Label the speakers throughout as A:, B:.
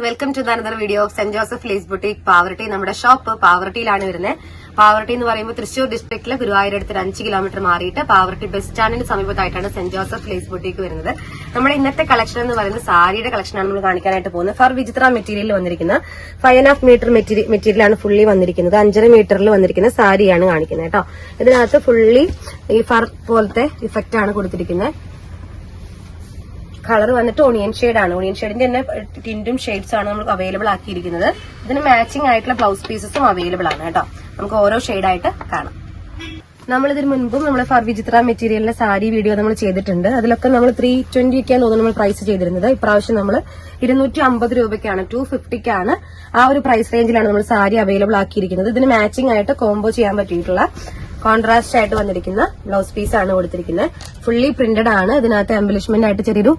A: Welcome to another video of Saint Joseph lace boutique Pavaratty. നമ്മുടെ shop പാവറട്ടിയിലാണ് വരുന്നത്. പാവറട്ടി എന്ന് പറയുമ്പോൾ തൃശൂർ ഡിസ്ട്രിക്റ്റിലെ ഗുരുവായൂരടുത്ത് 5 കിലോമീറ്റർ മാറിയിട്ട് പാവറട്ടി ബസ് സ്റ്റാൻഡിന് സമീപത്തായിട്ടാണ് സെന്റ് ജോസഫ് ലേസ് ബുട്ടീക് വരുന്നത്. നമ്മുടെ ഇന്നത്തെ കളക്ഷൻ എന്ന് പറയുന്നത് സാരിയുടെ കളക്ഷനാണ് നമ്മൾ കാണിക്കാനായിട്ട് പോകുന്നത്. ഫർ വിചിത്ര മെറ്റീരിയലിൽ വന്നിരിക്കുന്ന 5.5 മീറ്റർ മെറ്റീരിയലാണ് ഫുള്ളി വന്നിരിക്കുന്നത്. 5.5 മീറ്ററിൽ വന്നിരിക്കുന്ന സാരിയാണ് കാണിക്കുന്നത് കേട്ടോ. ഇതിനകത്ത് ഫുള്ളി ഈ ഫർ പോലത്തെ ഇഫക്റ്റ് ആണ് കൊടുത്തിരിക്കുന്നത്. കളർ വന്നിട്ട് ഓണിയൻ ഷെയ്ഡ് ആണ്. ഓണിയൻ ഷെയ്ഡിന്റെ തന്നെ ടിന്റും ഷെയ്ഡ്സ് ആണ് നമ്മൾ അവൈലബിൾ ആക്കിയിരിക്കുന്നത്. ഇതിന് മാച്ചിങ് ആയിട്ടുള്ള ബ്ലൗസ് പീസസും അവൈലബിൾ ആണ് കേട്ടോ. നമുക്ക് ഓരോ ഷെയ്ഡായിട്ട് കാണാം. നമ്മളിതിന് മുൻപും നമ്മൾ ഫർ വിചിത്ര മെറ്റീരിയലിന്റെ സാരി വീഡിയോ നമ്മൾ ചെയ്തിട്ടുണ്ട്. അതിലൊക്കെ നമ്മൾ 320 ഒക്കെയാണ് തോന്നുന്നു നമ്മൾ പ്രൈസ് ചെയ്തിരുന്നത്. ഇപ്രാവശ്യം നമ്മൾ 250 രൂപയ്ക്കാണ്, 250ക്കാണ് ആ ഒരു പ്രൈസ് റേഞ്ചിലാണ് നമ്മൾ സാരി അവൈലബിൾ ആക്കിയിരിക്കുന്നത്. ഇതിന് മാച്ചിങ് ആയിട്ട് കോംബോ ചെയ്യാൻ പറ്റിയിട്ടുള്ള കോൺട്രാസ്റ്റ് ആയിട്ട് വന്നിരിക്കുന്ന ബ്ലൗസ് പീസ് ആണ് കൊടുത്തിരിക്കുന്നത്. ഫുള്ളി പ്രിന്റഡ് ആണ്. ഇതിനകത്ത് എംബലിഷ്മെന്റ് ആയിട്ട് ചെറിയൊരു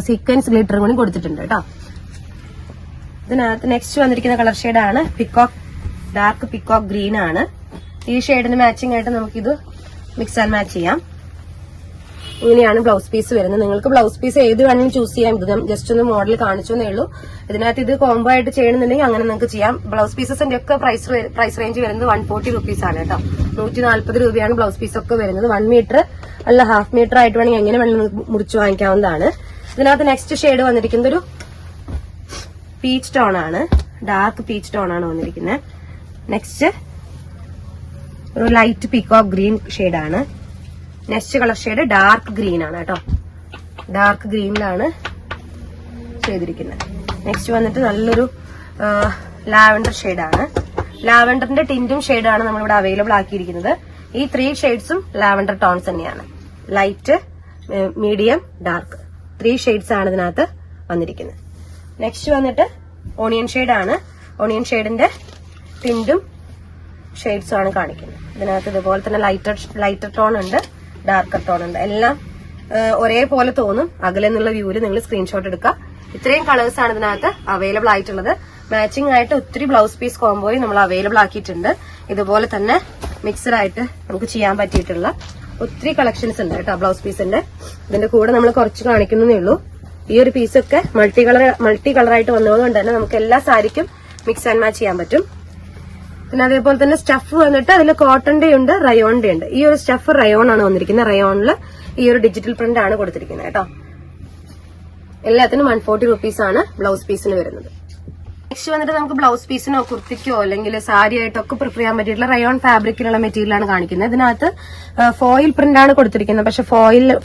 A: സീക്വൻസ് ഗ്ലിറ്റർ കൂടി കൊടുത്തിട്ടുണ്ട് കേട്ടോ. ഇതിനകത്ത് നെക്സ്റ്റ് വന്നിരിക്കുന്ന കളർ ഷെയ്ഡാണ് പിക്കോക്ക്, ഡാർക്ക് പിക്കോക്ക് ഗ്രീൻ ആണ്. ഈ ഷെയ്ഡിന് മാച്ചിങ് ആയിട്ട് നമുക്കിത് മിക്സ് ആൻഡ് മാച്ച് ചെയ്യാം. ഇങ്ങനെയാണ് ബ്ലൗസ് പീസ് വരുന്നത്. നിങ്ങൾക്ക് ബ്ലൗസ് പീസ് ഏത് വേണമെങ്കിലും ചൂസ് ചെയ്യാം. ഇത് ജസ്റ്റ് ഒന്ന് മോഡൽ കാണിച്ചേ ഉള്ളൂ. ഇതിനകത്ത് ഇത് കോംബോ ആയിട്ട് ചെയ്യണമെന്നുണ്ടെങ്കിൽ അങ്ങനെ നിങ്ങൾക്ക് ചെയ്യാം. ബ്ലൗസ് പീസസിന്റെ ഒക്കെ പ്രൈസ് റേഞ്ച് വരുന്നത് 140 റുപ്പീസ് ആണ് കേട്ടോ. 140 രൂപയാണ് ബ്ലൗസ് പീസ് ഒക്കെ വരുന്നത്. 1 മീറ്റർ അല്ല ഹാഫ് മീറ്റർ ആയിട്ട് വേണമെങ്കിൽ എങ്ങനെ വേണമെങ്കിൽ മുറിച്ച് വാങ്ങിക്കാവുന്നതാണ്. ഇതിനകത്ത് നെക്സ്റ്റ് ഷെയ്ഡ് വന്നിരിക്കുന്നത് ഒരു പീച്ച് ടോൺ ആണ്. ഡാർക്ക് പീച്ച് ടോൺ ആണ് വന്നിരിക്കുന്നത്. നെക്സ്റ്റ് ഒരു ലൈറ്റ് പീക്കോക്ക് ഗ്രീൻ ഷെയ്ഡാണ്. Next colour shade dark green ആണ് കേട്ടോ. ഡാർക്ക് ഗ്രീനിലാണ് ചെയ്തിരിക്കുന്നത്. നെക്സ്റ്റ് വന്നിട്ട് നല്ലൊരു ലാവൻഡർ ഷെയ്ഡാണ്. ലാവൻഡറിന്റെ ടിന്റും ഷെയ്ഡാണ് നമ്മളിവിടെ അവൈലബിൾ ആക്കിയിരിക്കുന്നത്. ഈ 3 ഷെയ്ഡ്സും ലാവൻഡർ ടോൺസ് തന്നെയാണ്. ലൈറ്റ്, മീഡിയം, ഡാർക്ക് 3 ഷെയ്ഡ്സ് ആണ് ഇതിനകത്ത് വന്നിരിക്കുന്നത്. നെക്സ്റ്റ് വന്നിട്ട് ഓണിയൻ ഷെയ്ഡാണ്. ഓണിയൻ ഷെയ്ഡിന്റെ ടിന്റും ഷെയ്ഡ്സും ആണ് കാണിക്കുന്നത്. ഇതിനകത്ത് ഇതുപോലെ തന്നെ ലൈറ്റർ ടോൺ ഉണ്ട്, ഡാർക്കർ ടോൺ ഉണ്ട്. എല്ലാം ഒരേപോലെ തോന്നും. അകലെ നിന്നുള്ള വ്യൂവിൽ നിങ്ങൾ സ്ക്രീൻഷോട്ട് എടുക്കുക. ഇത്രയും കളേഴ്സ് ആണ് ഇതിനകത്ത് അവൈലബിൾ ആയിട്ടുള്ളത്. മാച്ചിങ് ആയിട്ട് ഒത്തിരി ബ്ലൗസ് പീസ് കോംബോയും നമ്മൾ അവൈലബിൾ ആക്കിയിട്ടുണ്ട്. ഇതുപോലെ തന്നെ മിക്സഡ് ആയിട്ട് നമുക്ക് ചെയ്യാൻ പറ്റിയിട്ടുള്ള ഒത്തിരി കളക്ഷൻസ് ഉണ്ട് കേട്ടോ ബ്ലൗസ് പീസിന്റെ. ഇതിന്റെ കൂടെ നമ്മൾ കുറച്ച് കാണിക്കുന്നതേ ഉള്ളൂ. ഈ ഒരു പീസൊക്കെ മൾട്ടി കളറായിട്ട് വന്നതുകൊണ്ട് തന്നെ നമുക്ക് എല്ലാ സാരിക്കും മിക്സ് ആൻഡ് മാച്ച് ചെയ്യാൻ പറ്റും. പിന്നെ അതേപോലെ തന്നെ സ്റ്റഫ് വന്നിട്ട് അതിൽ കോട്ടന്റെ ഉണ്ട്, റയോണിന്റെ ഉണ്ട്. ഈ ഒരു സ്റ്റഫ് റയോൺ ആണ് വന്നിരിക്കുന്നത്. റയോണില് ഈ ഒരു ഡിജിറ്റൽ പ്രിന്റ് ആണ് കൊടുത്തിരിക്കുന്നത് കേട്ടോ. എല്ലാത്തിനും 140 റുപ്പീസ് ആണ് ബ്ലൗസ് പീസിന് വരുന്നത്. നെക്സ്റ്റ് വന്നിട്ട് നമുക്ക് ബ്ലൗസ് പീസിനോ കുർത്തിക്കോ അല്ലെങ്കിൽ സാരി ആയിട്ടൊക്കെ പ്രിഫർ ചെയ്യാൻ പറ്റിയിട്ടുള്ള റയോൺ ഫാബ്രിക്കിലുള്ള മെറ്റീരിയലാണ് കാണിക്കുന്നത്. ഇതിനകത്ത് ഫോയിൽ പ്രിന്റ് ആണ് കൊടുത്തിരിക്കുന്നത്. പക്ഷെ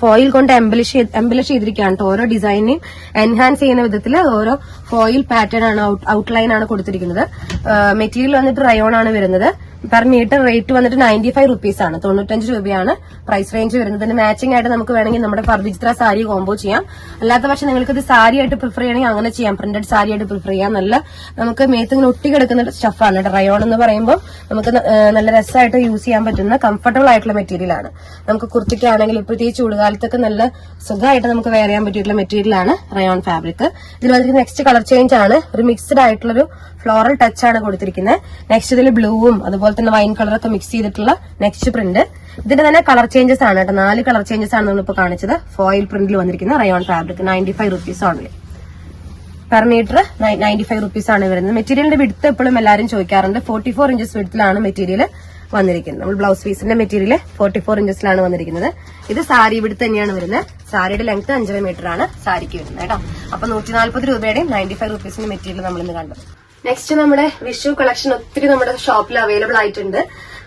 A: ഫോയിൽ കൊണ്ട് എംബലിഷ് ചെയ്തിരിക്കുകയാണ്. ഓരോ ഡിസൈനെയും എൻഹാൻസ് ചെയ്യുന്ന വിധത്തിൽ ഓരോ ഫോയിൽ പാറ്റേൺ ആണ്, ഔട്ട്ലൈൻ ആണ് കൊടുത്തിരിക്കുന്നത്. മെറ്റീരിയൽ വന്നിട്ട് റയോൺ ആണ് വരുന്നത്. പെർ മീറ്റർ റേറ്റ് വന്നിട്ട് 95 റുപ്പീസ് ആണ്. 95 രൂപയാണ് പ്രൈസ് റേഞ്ച് വരുന്നത്. ഇതിന് മാച്ചിങ് ആയിട്ട് നമുക്ക് വേണമെങ്കിൽ നമ്മുടെ ഫർ വിചിത്ര സാരി കോംബോ ചെയ്യാം. അല്ലാത്ത പക്ഷെ നിങ്ങൾക്ക് ഇത് സാരി ആയിട്ട് പ്രിഫർ ചെയ്യണമെങ്കിൽ അങ്ങനെ ചെയ്യാം. പ്രിന്റഡ് സാരി ആയിട്ട് പ്രിഫർ ചെയ്യാം. നല്ല നമുക്ക് മേത്തിങ്ങനെ ഒട്ടി കിടക്കുന്ന സ്റ്റഫാണ് കേട്ടോ. റയോൺ എന്ന് പറയുമ്പോൾ നമുക്ക് നല്ല രസമായിട്ട് യൂസ് ചെയ്യാൻ പറ്റുന്ന കംഫർട്ടബിൾ ആയിട്ടുള്ള മെറ്റീരിയൽ ആണ്. നമുക്ക് കുർത്തിക്കാണെങ്കിൽ ഇപ്പോഴത്തെ ഈ ചൂടുകാലത്തൊക്കെ നല്ല സുഖമായിട്ട് നമുക്ക് വെയർ ചെയ്യാൻ പറ്റിയിട്ടുള്ള മെറ്റീരിയൽ ആണ് റയോൺ ഫാബ്രിക്. ഇതിൽ വന്നിട്ട് നെക്സ്റ്റ് കളർ ചേഞ്ച് ആണ്. ഒരു മിക്സ്ഡ് ആയിട്ടുള്ളൊരു ഫ്ലോറൽ ടച്ച് ആണ് കൊടുത്തിരിക്കുന്നത്. നെക്സ്റ്റ് ഇതിൽ ബ്ലൂവും അതുപോലെ തന്നെ വൈൻ കളറൊക്കെ മിക്സ് ചെയ്തിട്ടുള്ള നെക്സ്റ്റ് പ്രിന്റ്. ഇതിന്റെ തന്നെ കളർ ചേഞ്ചസ് ആണ് കേട്ടോ. 4 കളർ ചേഞ്ചസ് ആണ് നമ്മളിപ്പോൾ കാണിച്ചത്. ഫോയിൽ പ്രിന്റിൽ വന്നിരിക്കുന്ന rayon fabric 95 rupees only. Per metre 95 rupees ആണ് വരുന്നത്. മെറ്റീരിയലിന്റെ വിഡ്ത്ത് എപ്പോഴും എല്ലാവരും ചോദിക്കാറുണ്ട്. 44 ഇഞ്ചസ് വിഡ്ത്തിലാണ് മെറ്റീരിയൽ വന്നിരിക്കുന്നത്. നമ്മൾ ബ്ലൗസ് പീസിന്റെ മെറ്റീരിയൽ 44 ഇഞ്ചസിലാണ് വന്നിരിക്കുന്നത്. ഇത് സാരി വിഡ്ത്ത് തന്നെയാണ് വരുന്നത്. സാരിയുടെ ലെങ്ത് 5.5 മീറ്റർ ആണ് സാരിക്ക് വരുന്നത് കേട്ടോ. അപ്പൊ 140 രൂപയുടെയും 95 റുപ്പീസിന്റെ മെറ്റീരിയൽ നമ്മൾ ഇന്ന് കണ്ടു. നെക്സ്റ്റ് നമ്മുടെ വിഷു കളക്ഷൻ ഒത്തിരി നമ്മുടെ ഷോപ്പിൽ അവൈലബിൾ ആയിട്ടുണ്ട്.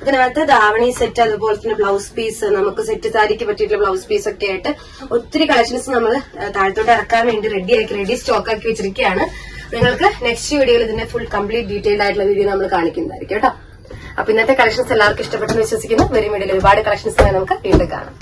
A: ഇതിനകത്ത് ധാവണി സെറ്റ്, അതുപോലെ തന്നെ ബ്ലൗസ് പീസ്, നമുക്ക് സെറ്റ് സാരിക്ക് പറ്റിയിട്ടുള്ള ബ്ലൗസ് പീസ് ഒക്കെ ആയിട്ട് ഒത്തിരി കളക്ഷൻസ് നമ്മൾ താഴത്തോട്ട് ഇറക്കാൻ വേണ്ടി റെഡി സ്റ്റോക്ക് ആക്കി വെച്ചിരിക്കുകയാണ്. നിങ്ങൾക്ക് നെക്സ്റ്റ് വീഡിയോയിൽ ഇതിന്റെ ഫുൾ കംപ്ലീറ്റ് ഡീറ്റെയിൽഡ് ആയിട്ടുള്ള വീഡിയോ നമ്മൾ കാണിക്കുന്നതായിരിക്കും കേട്ടോ. അപ്പൊ ഇന്നത്തെ കളക്ഷൻസ് എല്ലാവർക്കും ഇഷ്ടപ്പെട്ടെന്ന് വിശ്വസിക്കുന്നു. വരും വീഡിയോയിൽ ഒരുപാട് കളക്ഷൻസ് നമുക്ക് വീണ്ടും കാണാം.